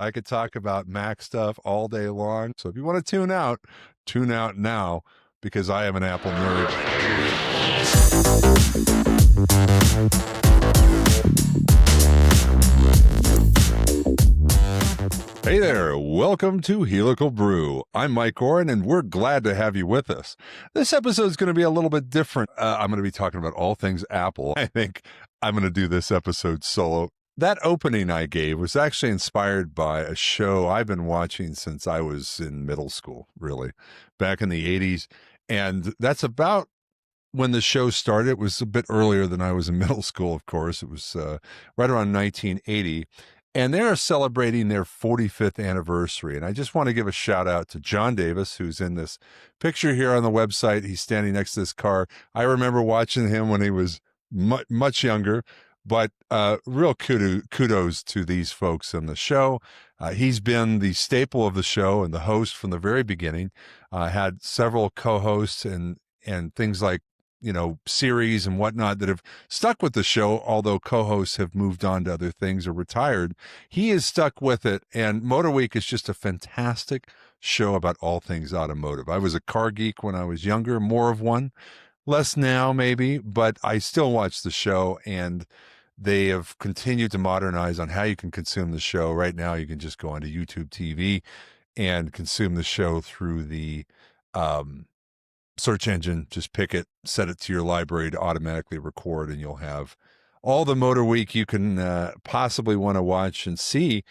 I could talk about Mac stuff all day long. So if you want to tune out now because I am an Apple nerd. Hey there, welcome to Helical Brew. I'm Mike Ouren, and we're glad to have you with us. This episode is going to be a little bit different. I'm going to be talking about all things Apple. I think I'm going to do this episode solo. That opening I gave was actually inspired by a show I've been watching since I was in middle school, really, back in the 80s. And that's about when the show started. It was a bit earlier than I was in middle school, of course. It was right around 1980. And they're celebrating their 45th anniversary. And I just want to give a shout out to John Davis, who's in this picture here on the website. He's standing next to this car. I remember watching him when he was much younger, but real kudos to these folks in the show. He's been the staple of the show and the host from the very beginning. Had several co-hosts and things like, series and whatnot that have stuck with the show, although co-hosts have moved on to other things or retired. He is stuck with it, and MotorWeek is just a fantastic show about all things automotive. I was a car geek when I was younger, more of one, less now maybe, but I still watch the show, and they have continued to modernize on how you can consume the show. Right now, you can just go onto YouTube TV and consume the show through the search engine. Just pick it, set it to your library to automatically record, and you'll have all the MotorWeek you can possibly want to watch and see.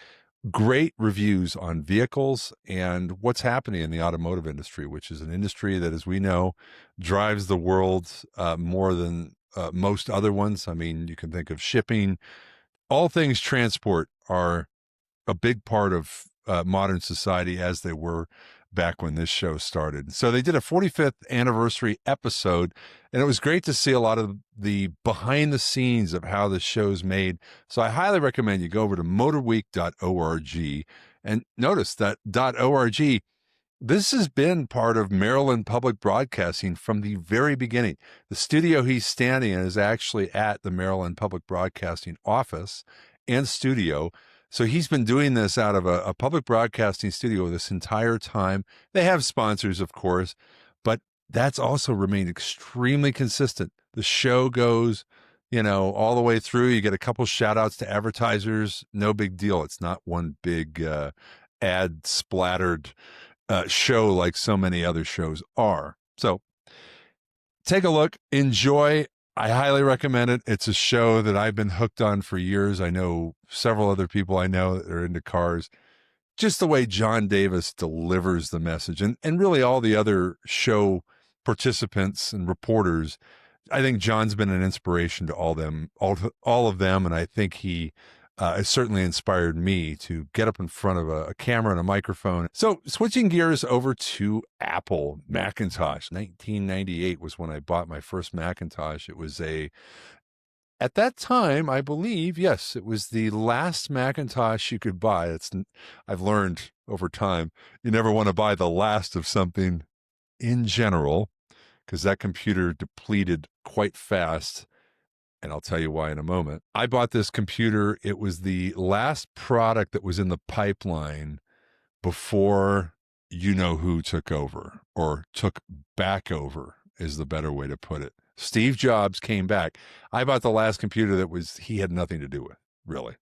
Great reviews on vehicles and what's happening in the automotive industry, which is an industry that, as we know, drives the world more than most other ones. I mean, you can think of shipping. All things transport are a big part of modern society, as they were back when this show started. So they did a 45th anniversary episode, and it was great to see a lot of the behind the scenes of how the show's made. So I highly recommend you go over to motorweek.org and notice that .org, this has been part of Maryland Public Broadcasting from the very beginning. The studio he's standing in is actually at the Maryland Public Broadcasting office and studio. So he's been doing this out of a public broadcasting studio this entire time. They have sponsors, of course, but that's also remained extremely consistent. The show goes, all the way through. You get a couple shout outs to advertisers. No big deal. It's not one big ad splattered show like so many other shows are. So take a look, enjoy. I highly recommend it. It's a show that I've been hooked on for years. I know several other people I know that are into cars. Just the way John Davis delivers the message, and really all the other show participants and reporters. I think John's been an inspiration to all of them, and I think he has certainly inspired me to get up in front of a camera and a microphone. So switching gears over to Apple Macintosh. 1998 was when I bought my first Macintosh. It was at that time, I believe, yes, it was the last Macintosh you could buy. I've learned over time, you never want to buy the last of something in general, because that computer depleted quite fast. And I'll tell you why in a moment. I bought this computer. It was the last product that was in the pipeline before who took over, or took back over is the better way to put it. Steve Jobs came back. I bought the last computer he had nothing to do with, really.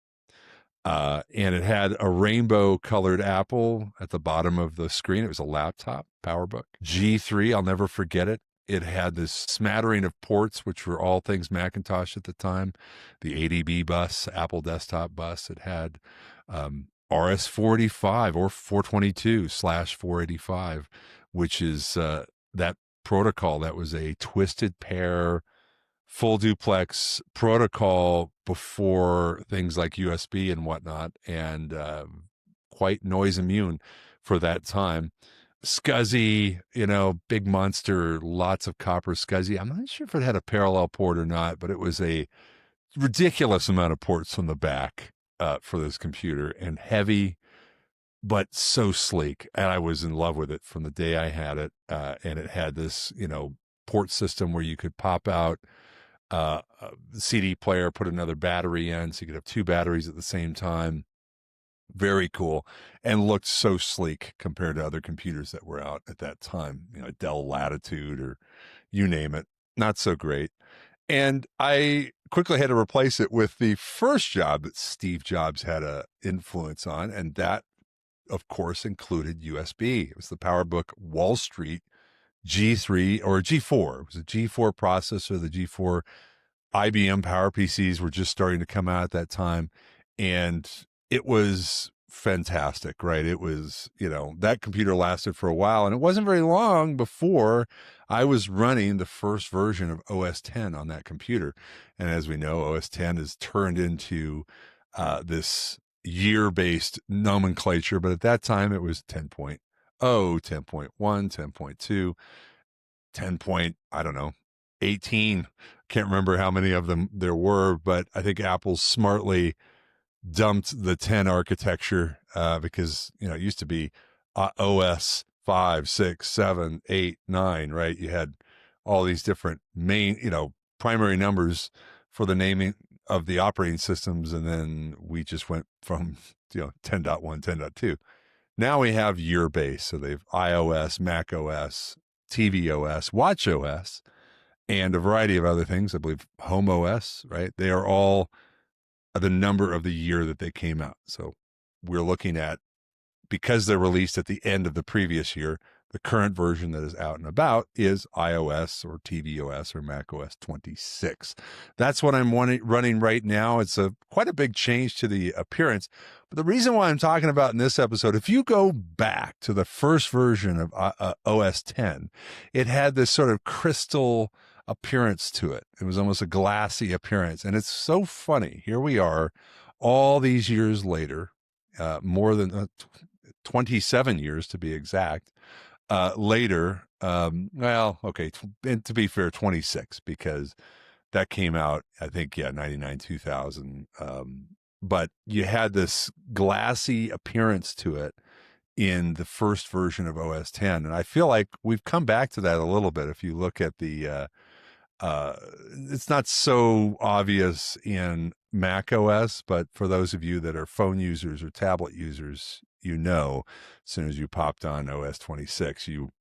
And it had a rainbow colored apple at the bottom of the screen. It was a laptop, PowerBook G3. I'll never forget it. It had this smattering of ports, which were all things Macintosh at the time. The ADB bus, Apple desktop bus. It had RS-485 or 422/485, which is that protocol that was a twisted pair, full duplex protocol before things like USB and whatnot, and quite noise immune for that time. SCSI, big monster, lots of copper SCSI. I'm not sure if it had a parallel port or not, but it was a ridiculous amount of ports on the back for this computer, and heavy, but so sleek. And I was in love with it from the day I had it. And it had this, port system where you could pop out a CD player, put another battery in, so you could have two batteries at the same time. Very cool, and looked so sleek compared to other computers that were out at that time. Dell Latitude or you name it. Not so great. And I quickly had to replace it with the first job that Steve Jobs had a influence on, and that, of course, included USB. It was the PowerBook Wall Street G3 or G4. It was a G4 processor. The G4 IBM Power PCs were just starting to come out at that time, and it was fantastic, right? It was, that computer lasted for a while, and it wasn't very long before I was running the first version of OS 10 on that computer. And as we know, OS 10 is turned into this year-based nomenclature, but at that time it was 10.0, 10.1, 10.2, 10 point, I don't know, 18. Can't remember how many of them there were, but I think Apple smartly dumped the 10 architecture because, it used to be OS 5, 6, 7, 8, 9, right? You had all these different main, primary numbers for the naming of the operating systems. And then we just went from, 10.1, 10.2. Now we have year base. So they've iOS, macOS, tvOS, watchOS, and a variety of other things. I believe Home OS, right? They are all the number of the year that they came out. So we're looking at, because they're released at the end of the previous year, the current version that is out and about is iOS or tvOS or macOS 26. That's what I'm running right now. It's quite a big change to the appearance. But the reason why I'm talking about in this episode, if you go back to the first version of OS 10, it had this sort of crystal appearance to it. It was almost a glassy appearance. And it's so funny. Here we are all these years later, more than 27 years to be exact, later. And to be fair, 26, because that came out, I think, 99, 2000. But you had this glassy appearance to it in the first version of OS 10. And I feel like we've come back to that a little bit. If you look at the, it's not so obvious in Mac OS, but for those of you that are phone users or tablet users, as soon as you popped on OS 26, you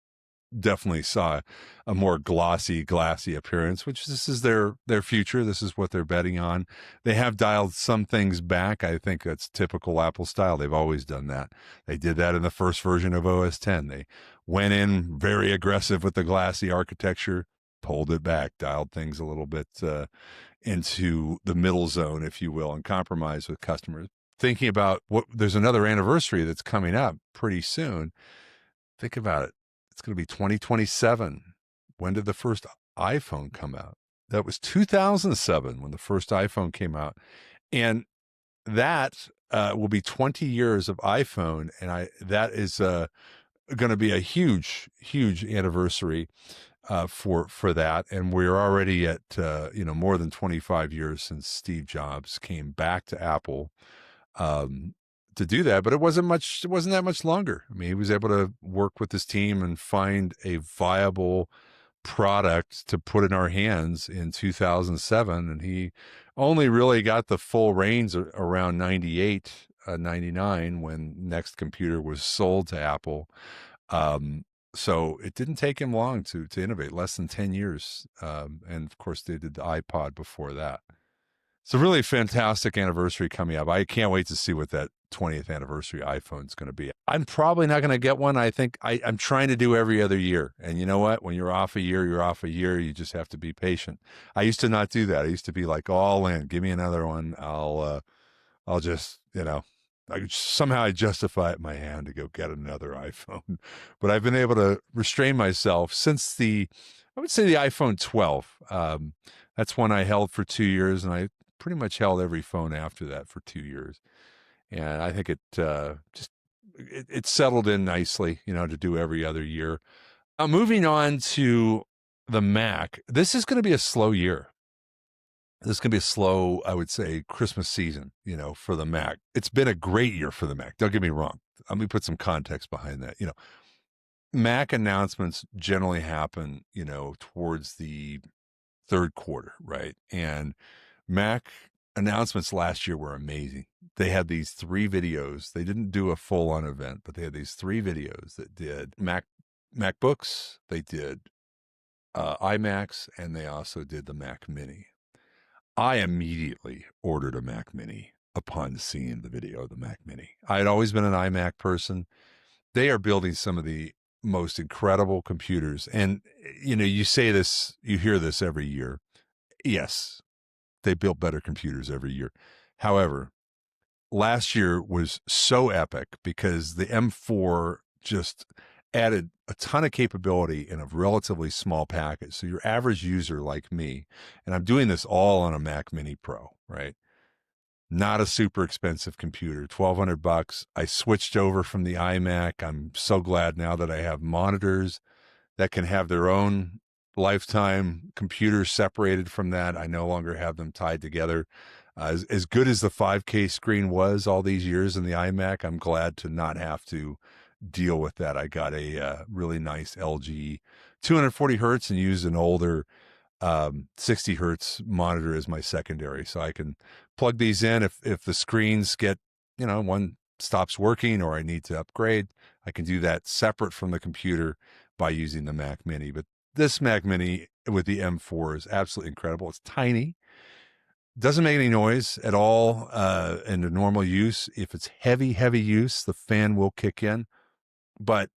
definitely saw a more glassy appearance, which this is their future. This is what they're betting on. They have dialed some things back. I think that's typical Apple style. They've always done that. They did that in the first version of OS 10. They went in very aggressive with the glassy architecture, pulled it back, dialed things a little bit into the middle zone, if you will, and compromised with customers. Thinking about there's another anniversary that's coming up pretty soon. Think about it. It's going to be 2027. When did the first iPhone come out? That was 2007 when the first iPhone came out. And that will be 20 years of iPhone. And that is going to be a huge, huge anniversary for that. And we're already at, more than 25 years since Steve Jobs came back to Apple to do that, but it wasn't that much longer. I mean, he was able to work with his team and find a viable product to put in our hands in 2007. And he only really got the full reins around 98, 99, when Next Computer was sold to Apple. So it didn't take him long to innovate, less than 10 years. And of course they did the iPod before that. It's a really fantastic anniversary coming up. I can't wait to see what that 20th anniversary iPhone is going to be. I'm probably not going to get one. I think I'm trying to do every other year. And you know what? When you're off a year, you're off a year. You just have to be patient. I used to not do that. I used to be like all in. Give me another one. I'll just, somehow I justify it in my hand to go get another iPhone. But I've been able to restrain myself since I would say the iPhone 12. That's one I held for 2 years, and I pretty much held every phone after that for 2 years. And I think it settled in nicely, to do every other year. Moving on to the Mac, this is going to be a slow year. This is going to be a slow, I would say, Christmas season, for the Mac. It's been a great year for the Mac. Don't get me wrong. Let me put some context behind that. Mac announcements generally happen, towards the third quarter, right? And Mac announcements last year were amazing. They had these 3 videos. They didn't do a full-on event, but they had these 3 videos that did MacBooks, they did iMacs, and they also did the Mac Mini. I immediately ordered a Mac Mini upon seeing the video of the Mac Mini. I had always been an iMac person. They are building some of the most incredible computers. And, you say this, you hear this every year. Yes, they build better computers every year. However, last year was so epic because the M4 just added a ton of capability in a relatively small package. So your average user like me, and I'm doing this all on a Mac Mini Pro, right? Not a super expensive computer, $1,200. I switched over from the iMac. I'm so glad now that I have monitors that can have their own lifetime computers separated from that. I no longer have them tied together. As good as the 5K screen was all these years in the iMac, I'm glad to not have to deal with that. I got a really nice LG 240 hertz and used an older 60 hertz monitor as my secondary. So I can plug these in if the screens get, one stops working or I need to upgrade, I can do that separate from the computer by using the Mac Mini. But this Mac Mini with the M4 is absolutely incredible. It's tiny, doesn't make any noise at all in the normal use. If it's heavy use, the fan will kick in, but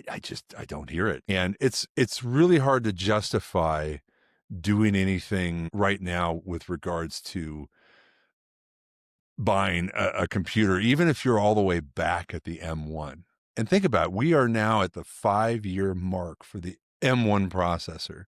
I don't hear it. And it's really hard to justify doing anything right now with regards to buying a computer, even if you're all the way back at the M1. And think about it, we are now at the 5-year mark for the M1 processor.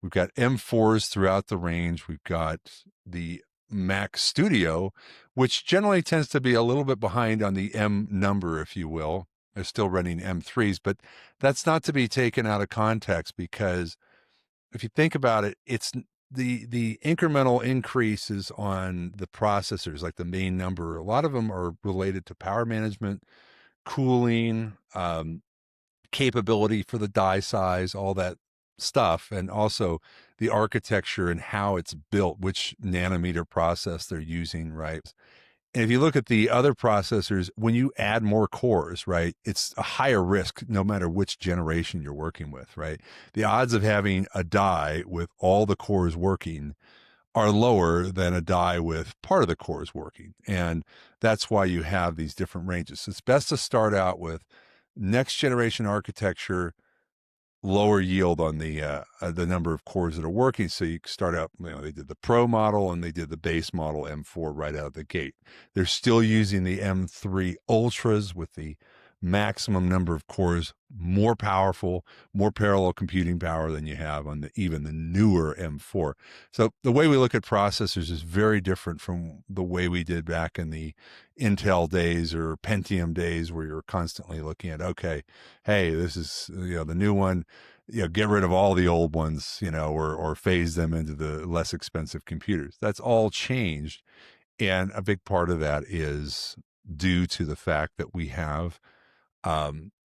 We've got M4s throughout the range. We've got the Mac Studio, which generally tends to be a little bit behind on the M number, if you will. They're still running M3s, but that's not to be taken out of context because if you think about it, it's the incremental increases on the processors, like the main number. A lot of them are related to power management, cooling, capability for the die size, all that stuff, and also the architecture and how it's built, which nanometer process they're using, right? And if you look at the other processors, when you add more cores, right, it's a higher risk no matter which generation you're working with, right? The odds of having a die with all the cores working are lower than a die with part of the cores working. And that's why you have these different ranges. So it's best to start out with next generation architecture, lower yield on the number of cores that are working. So you start out, they did the Pro model and they did the base model M4 right out of the gate. They're still using the M3 Ultras with the maximum number of cores, more powerful, more parallel computing power than you have on even the newer M4. So the way we look at processors is very different from the way we did back in the Intel days or Pentium days, where you're constantly looking at, okay, hey, this is, the new one, get rid of all the old ones, or phase them into the less expensive computers. That's all changed. And a big part of that is due to the fact that we have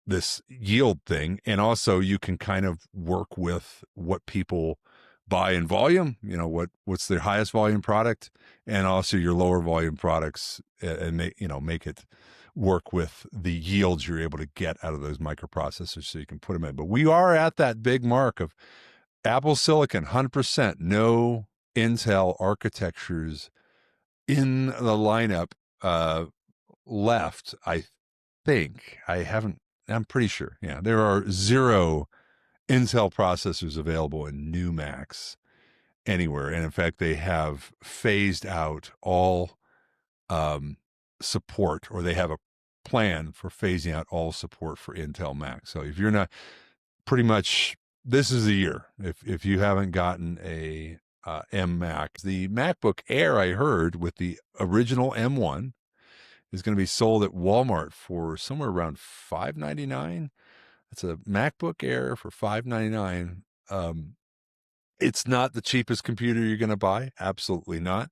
this yield thing. And also you can kind of work with what people buy in volume, what's their highest volume product, and also your lower volume products, and make it work with the yields you're able to get out of those microprocessors so you can put them in. But we are at that big mark of Apple Silicon, 100%, no Intel architectures in the lineup left. I'm pretty sure. Yeah, there are 0 Intel processors available in new Macs anywhere. And in fact, they have phased out all support, or they have a plan for phasing out all support for Intel Mac. So if you're not, pretty much, this is the year. If you haven't gotten a M Mac, the MacBook Air, I heard, with the original M1 is going to be sold at Walmart for somewhere around $599. It's a MacBook Air for $599. It's not the cheapest computer you're going to buy. Absolutely not.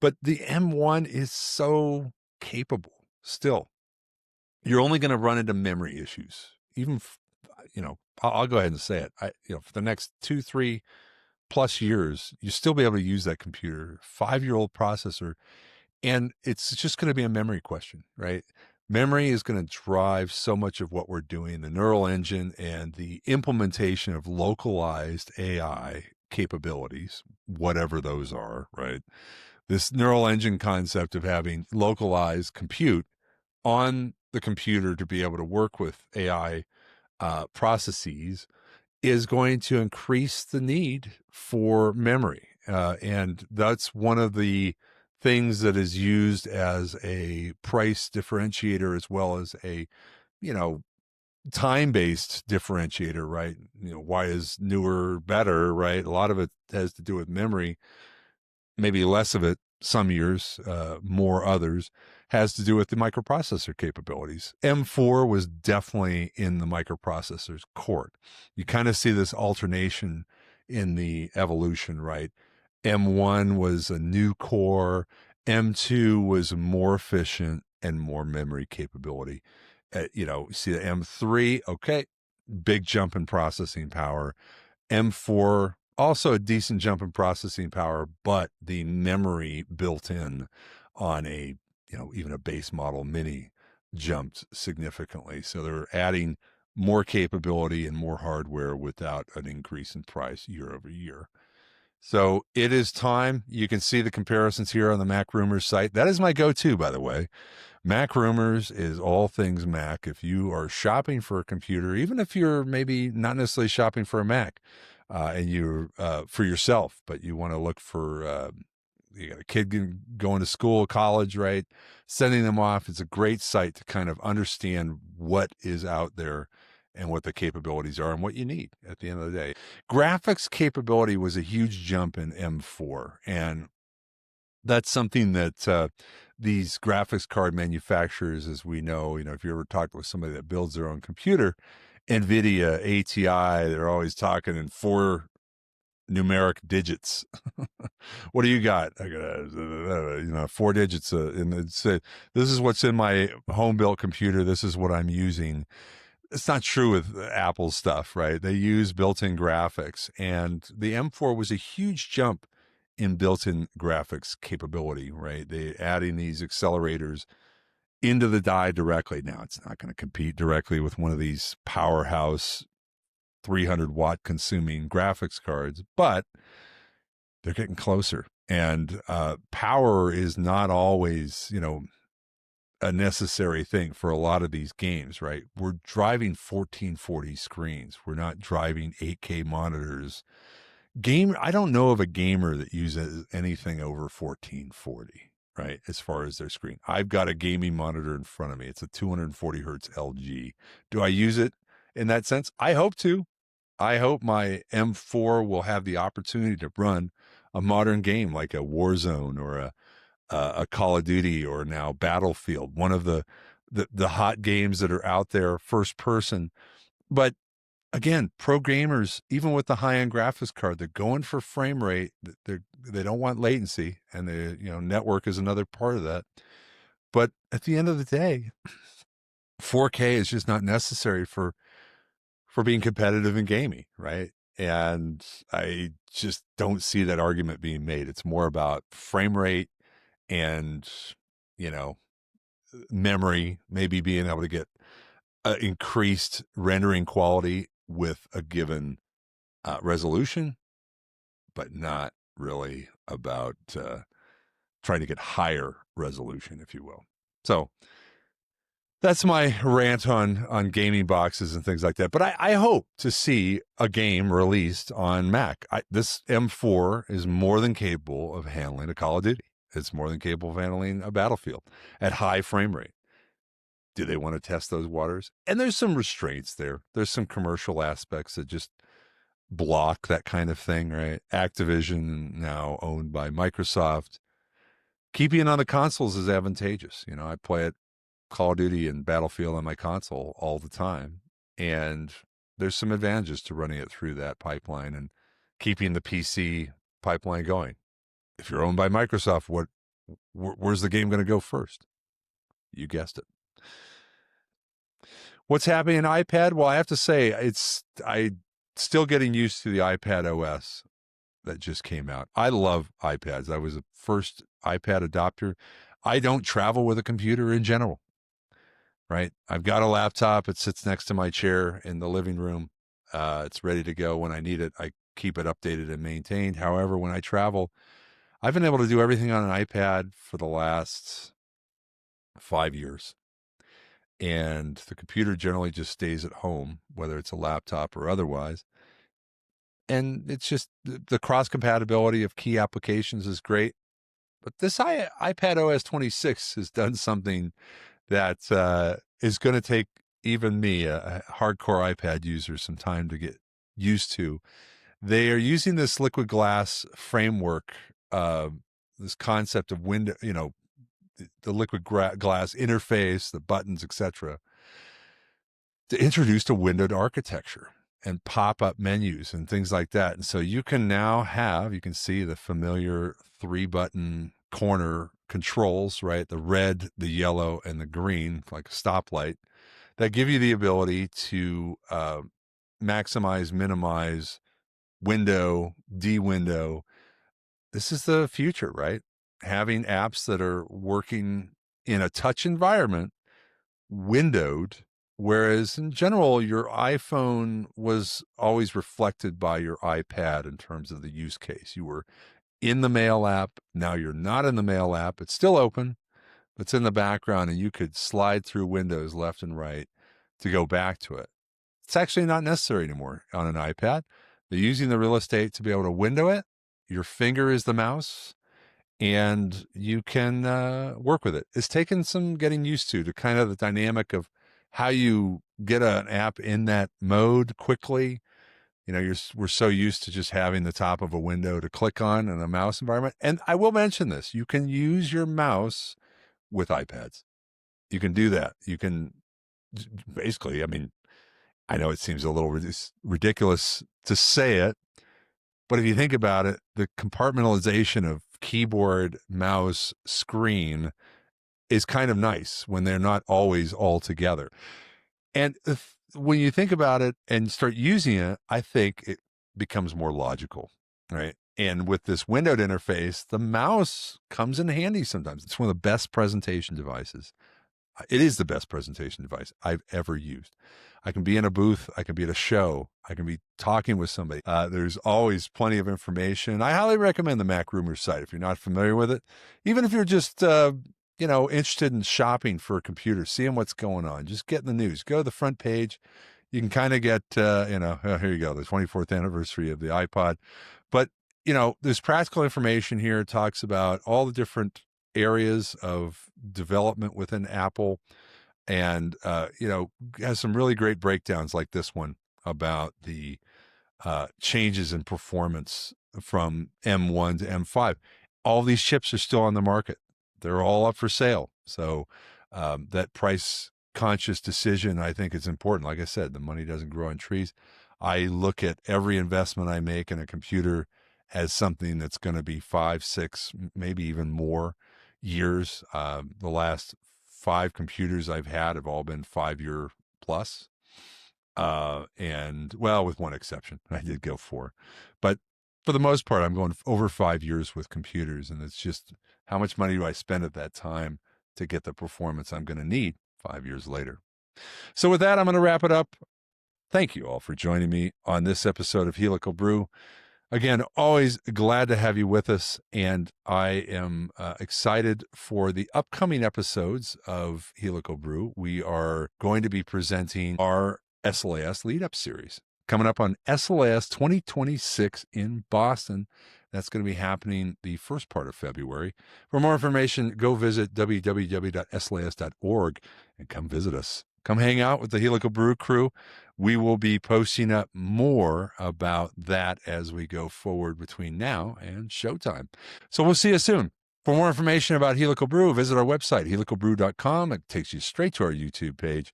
But the M1 is so capable still. You're only going to run into memory issues. Even, I'll go ahead and say it. For the next 2, 3, plus years, you still be able to use that computer, 5-year-old processor, and it's just going to be a memory question, right? Memory is going to drive so much of what we're doing, the neural engine and the implementation of localized AI capabilities, whatever those are, right? This neural engine concept of having localized compute on the computer to be able to work with AI processes is going to increase the need for memory. And that's one of the things that is used as a price differentiator as well as a, you know, time-based differentiator, right? Why is newer better, right? A lot of it has to do with memory, maybe less of it some years, more others, has to do with the microprocessor capabilities. M4 was definitely in the microprocessor's court. You kind of see this alternation in the evolution, right? M1 was a new core, M2 was more efficient and more memory capability. See the M3, okay, big jump in processing power. M4, also a decent jump in processing power, but the memory built in on a, even a base model mini jumped significantly. So they're adding more capability and more hardware without an increase in price year over year. So it is time. You can see the comparisons here on the MacRumors site. That is my go-to, by the way. MacRumors is all things Mac. If you are shopping for a computer, even if you're maybe not necessarily shopping for a Mac, and you're for yourself, but you want to look for you got a kid going to school, college, right? Sending them off. It's a great site to kind of understand what is out there and what the capabilities are and what you need at the end of the day. Graphics capability was a huge jump in M4, and that's something that these graphics card manufacturers, as we know, if you ever talked with somebody that builds their own computer, NVIDIA, ATI, they're always talking in 4 numeric digits. What do you got? I got 4 digits, and it's this is what's in my home built computer. This is what I'm using. It's not true with Apple stuff, right? They use built-in graphics, and the M4 was a huge jump in built-in graphics capability, right? They adding these accelerators into the die directly. Now it's not going to compete directly with one of these powerhouse 300-watt consuming graphics cards, but they're getting closer. And power is not always, a necessary thing for a lot of these games, right? We're driving 1440 screens. We're not driving 8K monitors. I don't know of a gamer that uses anything over 1440, right? As far as their screen. I've got a gaming monitor in front of me. It's a 240 hertz LG. Do I use it in that sense? I hope to. I hope my M4 will have the opportunity to run a modern game like a Warzone or a Call of Duty or now Battlefield, one of the hot games that are out there, first person. But again, pro gamers, even with the high end graphics card, they're going for frame rate. They don't want latency, and network is another part of that. But at the end of the day, 4K is just not necessary for being competitive in gaming, right? And I just don't see that argument being made. It's more about frame rate and, you know, memory, maybe being able to get increased rendering quality with a given resolution, but not really about trying to get higher resolution, if you will. So that's my rant on gaming boxes and things like that. But I hope to see a game released on Mac. This M4 is more than capable of handling a Call of Duty. It's more than capable of handling a Battlefield at high frame rate. Do they want to test those waters? And there's some restraints there. There's some commercial aspects that just block that kind of thing, right? Activision, now owned by Microsoft. Keeping it on the consoles is advantageous. I play it Call of Duty and Battlefield on my console all the time. And there's some advantages to running it through that pipeline and keeping the PC pipeline going. If you're owned by Microsoft, where's the game going to go first? You guessed it. What's happening in iPad? Well, I have to say, I still getting used to the iPadOS that just came out. I love iPads. I was a first iPad adopter. I don't travel with a computer in general, right? I've got a laptop. It sits next to my chair in the living room. It's ready to go when I need it. I keep it updated and maintained. However, when I travel, I've been able to do everything on an iPad for the last 5 years. And the computer generally just stays at home, whether it's a laptop or otherwise. And it's just the cross compatibility of key applications is great. But this iPadOS 26 has done something that is going to take even me, a hardcore iPad user, some time to get used to. They are using this liquid glass framework, this concept of window, the liquid glass interface, the buttons, etc., to introduce a windowed architecture and pop-up menus and things like that. And so you can now you can see the familiar 3-button corner controls, right? The red, the yellow, and the green, like a stoplight, that give you the ability to maximize, minimize, window, de-window. This is the future, right? Having apps that are working in a touch environment, windowed, whereas in general, your iPhone was always reflected by your iPad in terms of the use case. You were in the Mail app. Now you're not in the Mail app. It's still open. It's in the background, and you could slide through windows left and right to go back to it. It's actually not necessary anymore on an iPad. They're using the real estate to be able to window it. Your finger is the mouse, and you can work with it. It's taken some getting used to kind of the dynamic of how you get an app in that mode quickly. We're so used to just having the top of a window to click on in a mouse environment. And I will mention this, you can use your mouse with iPads. You can do that. You can basically, I know it seems a little ridiculous to say it, but if you think about it, the compartmentalization of keyboard, mouse, screen is kind of nice when they're not always all together. And when you think about it and start using it, I think it becomes more logical, right? And with this windowed interface, the mouse comes in handy sometimes. It's one of the best presentation devices. It is the best presentation device I've ever used. I can be in a booth. I can be at a show. I can be talking with somebody. There's always plenty of information. I highly recommend the MacRumors site if you're not familiar with it. Even if you're just, interested in shopping for a computer, seeing what's going on, just getting the news. Go to the front page. You can kind of get, here you go, the 24th anniversary of the iPod. But, there's practical information here. It talks about all the different areas of development within Apple, and has some really great breakdowns like this one about the changes in performance from M1 to M5. All these chips are still on the market. They're all up for sale. So that price conscious decision, I think, is important. Like I said, the money doesn't grow on trees. I look at every investment I make in a computer as something that's going to be 5, 6, maybe even more years. The last 5 computers I've had have all been 5-year plus. And well, with one exception, I did go 4, but for the most part, I'm going over 5 years with computers. And it's just, how much money do I spend at that time to get the performance I'm going to need 5 years later? So with that, I'm going to wrap it up. Thank you all for joining me on this episode of Helical Brew. Again, always glad to have you with us, and I am excited for the upcoming episodes of Helical Brew. We are going to be presenting our SLAS lead-up series coming up on SLAS 2026 in Boston. That's going to be happening the first part of February. For more information, go visit www.slas.org and come visit us. Come hang out with the Helical Brew crew. We will be posting up more about that as we go forward between now and showtime. So we'll see you soon. For more information about Helical Brew, visit our website, helicalbrew.com. It takes you straight to our YouTube page.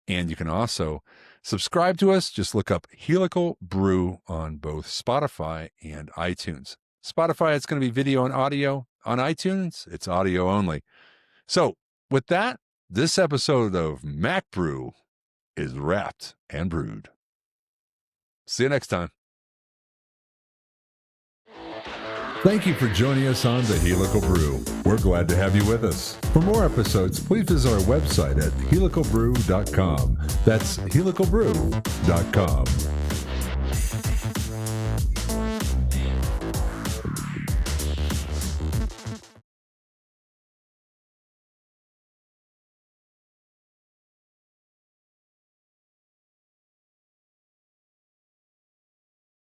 And you can also subscribe to us. Just look up Helical Brew on both Spotify and iTunes. Spotify, it's going to be video and audio. On iTunes, it's audio only. So with that, this episode of Mac Brew is wrapped and brewed. See you next time. Thank you for joining us on the Helical Brew. We're glad to have you with us. For more episodes, please visit our website at helicalbrew.com. That's helicalbrew.com.